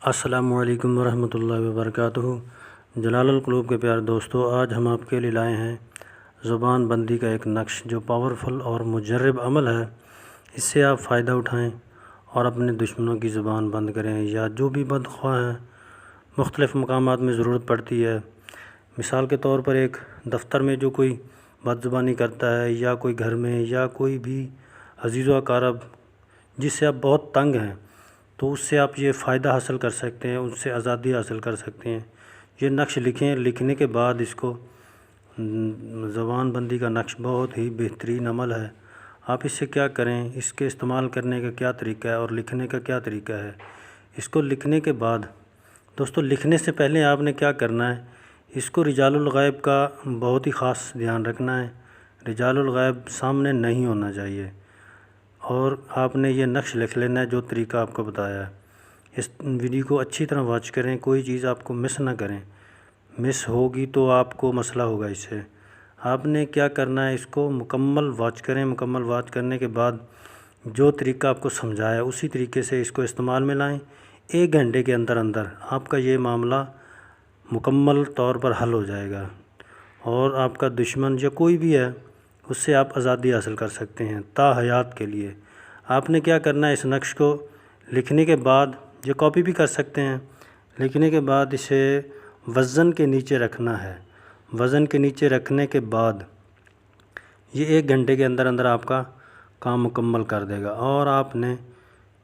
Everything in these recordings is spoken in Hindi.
अस्सलामुअलैकुम वरहमतुल्लाहि वबरकातुहू। जलालुल क़ुलूब के प्यारे दोस्तों, आज हम आपके लिए लाए हैं ज़ुबान बंदी का एक नक्श जो पावरफुल और मुजर्रब अमल है। इससे आप फ़ायदा उठाएं और अपने दुश्मनों की ज़ुबान बंद करें या जो भी बदख्वाह हैं मुख्तलिफ़ मकामात में ज़रूरत पड़ती है। मिसाल के तौर पर एक दफ़्तर में जो कोई बदज़ुबानी करता है या कोई घर में या कोई भी अज़ीज़ व अक़ारब जिससे आप बहुत तंग हैं, तो उससे आप ये फ़ायदा हासिल कर सकते हैं, उससे आज़ादी हासिल कर सकते हैं। ये नक्श लिखें, लिखने के बाद इसको ज़ुबान बंदी का नक्श बहुत ही बेहतरीन अमल है। आप इससे क्या करें, इसके इस्तेमाल करने का क्या तरीका है और लिखने का क्या तरीका है। इसको लिखने के बाद दोस्तों, लिखने से पहले आपने क्या करना है, इसको रिजालुल गैब का बहुत ही ख़ास ध्यान रखना है। रिजालुल गैब सामने नहीं होना चाहिए और आपने ये नक्श लिख लेना है जो तरीका आपको बताया है। इस वीडियो को अच्छी तरह वॉच करें, कोई चीज़ आपको मिस ना करें। मिस होगी तो आपको मसला होगा इससे। आपने क्या करना है, इसको मुकम्मल वॉच करें। मुकम्मल वॉच करने के बाद जो तरीका आपको समझाया उसी तरीके से इसको इस्तेमाल में लाएं। 1 घंटे के अंदर अंदर आपका ये मामला मुकम्मल तौर पर हल हो जाएगा और आपका दुश्मन या कोई भी है उससे आप आज़ादी हासिल कर सकते हैं ताहयात के लिए। आपने क्या करना है, इस नक्श को लिखने के बाद, ये कॉपी भी कर सकते हैं, लिखने के बाद इसे वज़न के नीचे रखना है। वज़न के नीचे रखने के बाद ये 1 घंटे के अंदर अंदर आपका काम मुकम्मल कर देगा। और आपने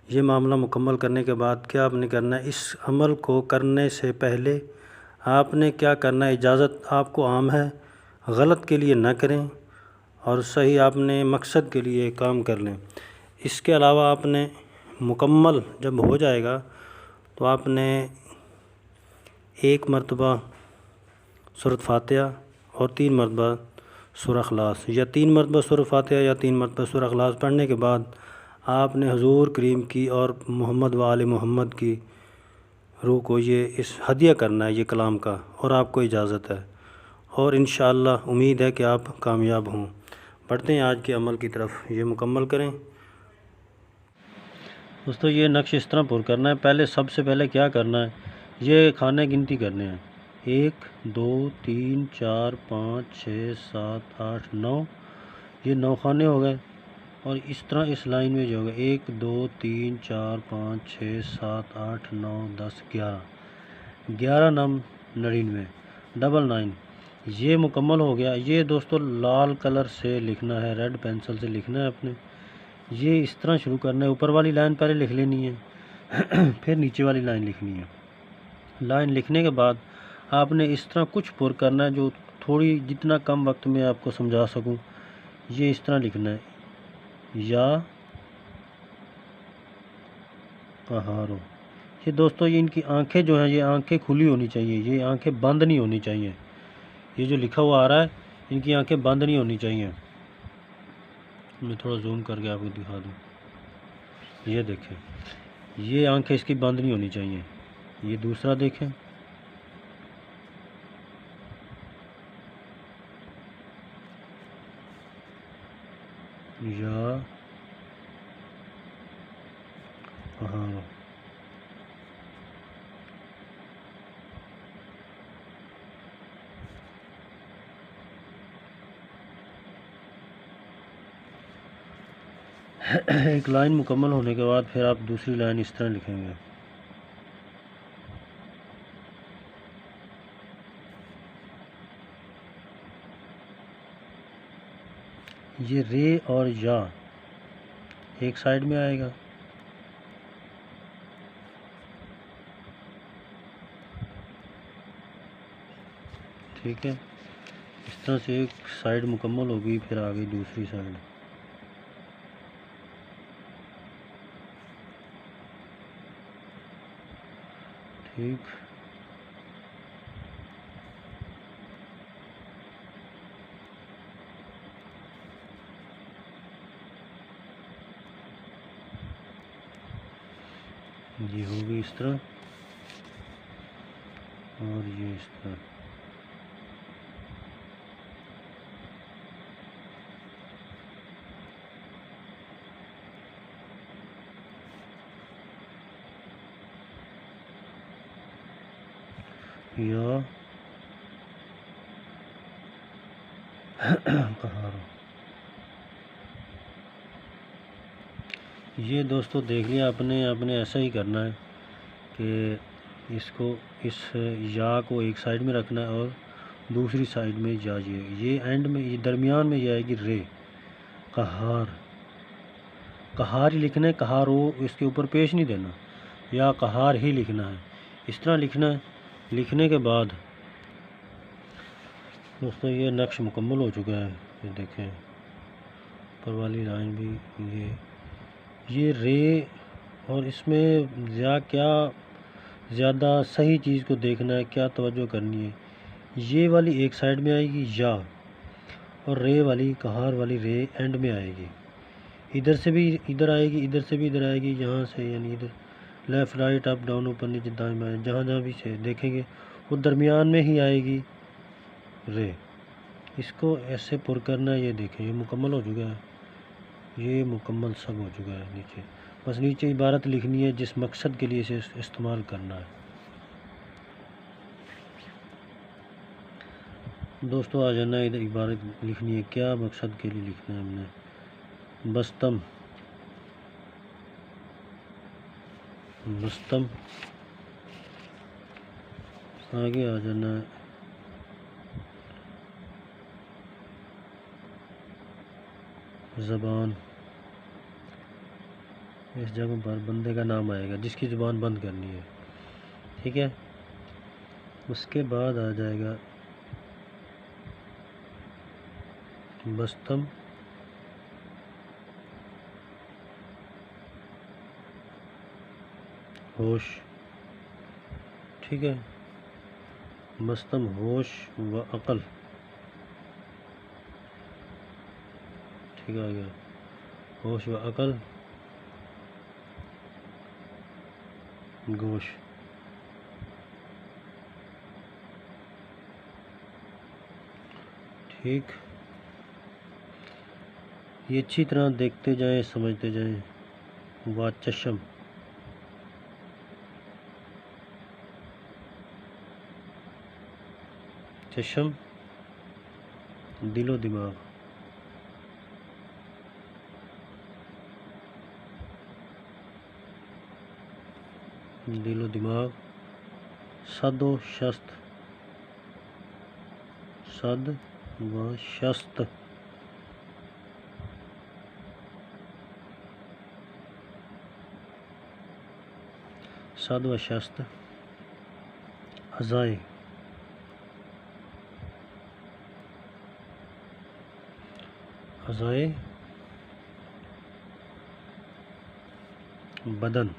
ये मामला मुकम्मल करने के बाद क्या आपने करना है, इस अमल को करने से पहले आपने क्या करना है, इजाज़त आपको आम है, गलत के लिए ना करें और सही आपने मकसद के लिए काम कर लें। इसके अलावा आपने मुकम्मल जब हो जाएगा तो आपने 1 मरतबा सूरत फातिहा और 3 मरतबा सूरह इखलास या 3 मरतबा सूरह फातिहा या 3 मरतबा सूरह इखलास पढ़ने के बाद आपने हुज़ूर करीम की और मोहम्मद व आले मोहम्मद की रूह को ये इस हदिया करना है ये कलाम का, और आपको इजाज़त है और इंशाअल्लाह उम्मीद है कि आप कामयाब हों। बढ़ते हैं आज के अमल की तरफ, ये मुकम्मल करें। दोस्तों, ये नक्श इस तरह पुर करना है। पहले सबसे पहले क्या करना है, ये खाने गिनती करने हैं। 1 2 3 4 5 6 7 8 9, ये 9 खाने हो गए। और इस तरह इस लाइन में जो होगा 1 2 3 4 5 6 7 8 9 10 11 नम 99 डबल 9, ये मुकम्मल हो गया। ये दोस्तों लाल कलर से लिखना है, रेड पेंसिल से लिखना है अपने। ये इस तरह शुरू करना है, ऊपर वाली लाइन पहले लिख लेनी है फिर नीचे वाली लाइन लिखनी है। लाइन लिखने के बाद आपने इस तरह कुछ पुर करना है जो थोड़ी जितना कम वक्त में आपको समझा सकूं। ये इस तरह लिखना है, या कहारो। ये दोस्तों, ये इनकी आंखें जो हैं, ये आंखें खुली होनी चाहिए, ये आंखें बंद नहीं होनी चाहिए। ये जो लिखा हुआ आ रहा है, इनकी आंखें बंद नहीं होनी चाहिए। मैं थोड़ा जूम करके आपको दिखा दूँ। ये देखें, ये आंखें इसकी बंद नहीं होनी चाहिए। ये दूसरा देखें, या हाँ, एक लाइन मुकम्मल होने के बाद फिर आप दूसरी लाइन इस तरह लिखेंगे। ये रे और या एक साइड में आएगा, ठीक है। इस तरह से एक साइड मुकम्मल हो गई, फिर आ गई दूसरी साइड। ठीक, ये होगी इस तरह और ये इस तरह। या कहार। ये दोस्तों देख लिया आपने ऐसा ही करना है कि इसको इस या को एक साइड में रखना है और दूसरी साइड में ये एंड में, ये दरमियान में जाएगी रे। कहार, कहार ही लिखना है, कहार हो इसके ऊपर पेश नहीं देना, या कहार ही लिखना है, इस तरह लिखना है। लिखने के बाद दोस्तों ये नक्श मुकम्मल हो चुका है। ये देखें ऊपर वाली लाइन भी ये रे, और इसमें या क्या ज़्यादा सही चीज़ को देखना है, क्या तवज्जो करनी है। ये वाली एक साइड में आएगी या, और रे वाली कहार वाली रे एंड में आएगी। इधर से भी इधर आएगी, इधर से भी इधर आएगी, यहाँ से यानी इधर लेफ़्ट राइट अप डाउन ऊपर नीचे दाएं बाएं जहाँ जहाँ भी से देखेंगे वो दरमियान में ही आएगी रे। इसको ऐसे पुर करना है। ये देखें ये मुकम्मल हो चुका है, ये मुकम्मल सब हो चुका है। नीचे बस नीचे इबारत लिखनी है जिस मकसद के लिए इसे इस्तेमाल करना है। दोस्तों आ जाना इधर, इबारत लिखनी है, क्या मकसद के लिए लिखना है हमने। बस्तम, बस्तम। आगे आ जाना है ज़बान। इस जगह पर बंदे का नाम आएगा जिसकी ज़ुबान बंद करनी है, ठीक है। उसके बाद आ जाएगा बस्तम, होश, ठीक है। बस्तम होश व अक़ल, ठीक आ गया। होश व अक़ल, गोश, ठीक। ये अच्छी तरह देखते जाएं, समझते जाएं। व चश्म, चश्म दिलो दिमाग, दिलो दिमाग। सद व शस्त, सद व शस्त, सद व शस्त। अज़ाए, अज़ाए बदन,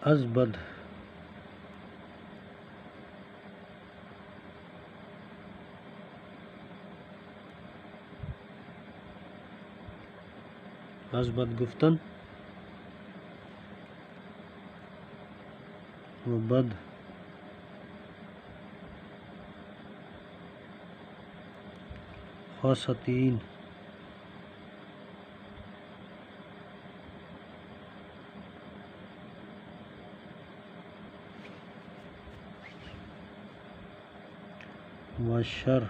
अज़बद, अज़बद गुफ्तन व बद, ख़ासतीन, व शर,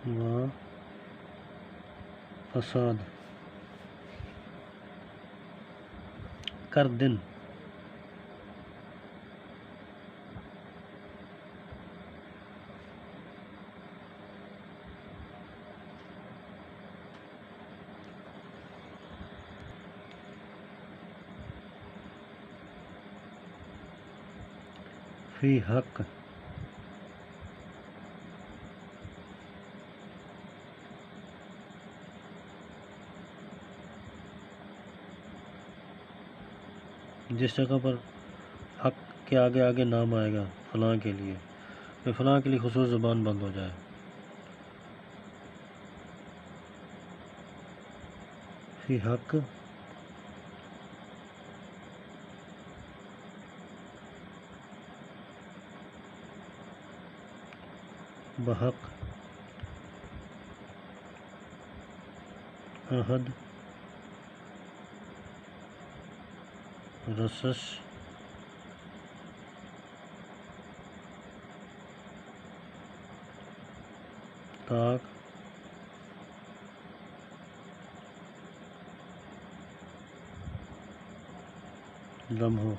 व फसाद। कर दिन, फी हक, जिस जगह पर हक के आगे आगे नाम आएगा फ़लाँ के लिए, तो फ़लाँ के लिए खुसूस ज़ुबान बंद हो जाए। फी हक बहक, अहद, रसस, ताक, लम्हो।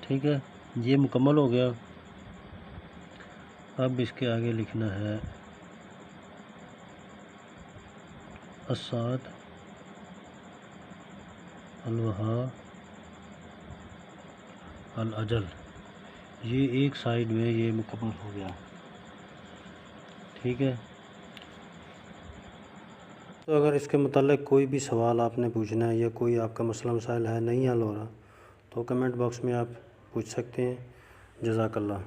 ठीक है, ये मुकम्मल हो गया। अब इसके आगे लिखना है असाद, अलवहा, अल अजल। ये एक साइड में ये मुकम्मल हो गया। ठीक है, तो अगर इसके मुताल्लिक़ कोई भी सवाल आपने पूछना है या कोई आपका मसला मसाइल है नहीं हल हो रहा तो कमेंट बॉक्स में आप पूछ सकते हैं। जज़ाकल्लाह।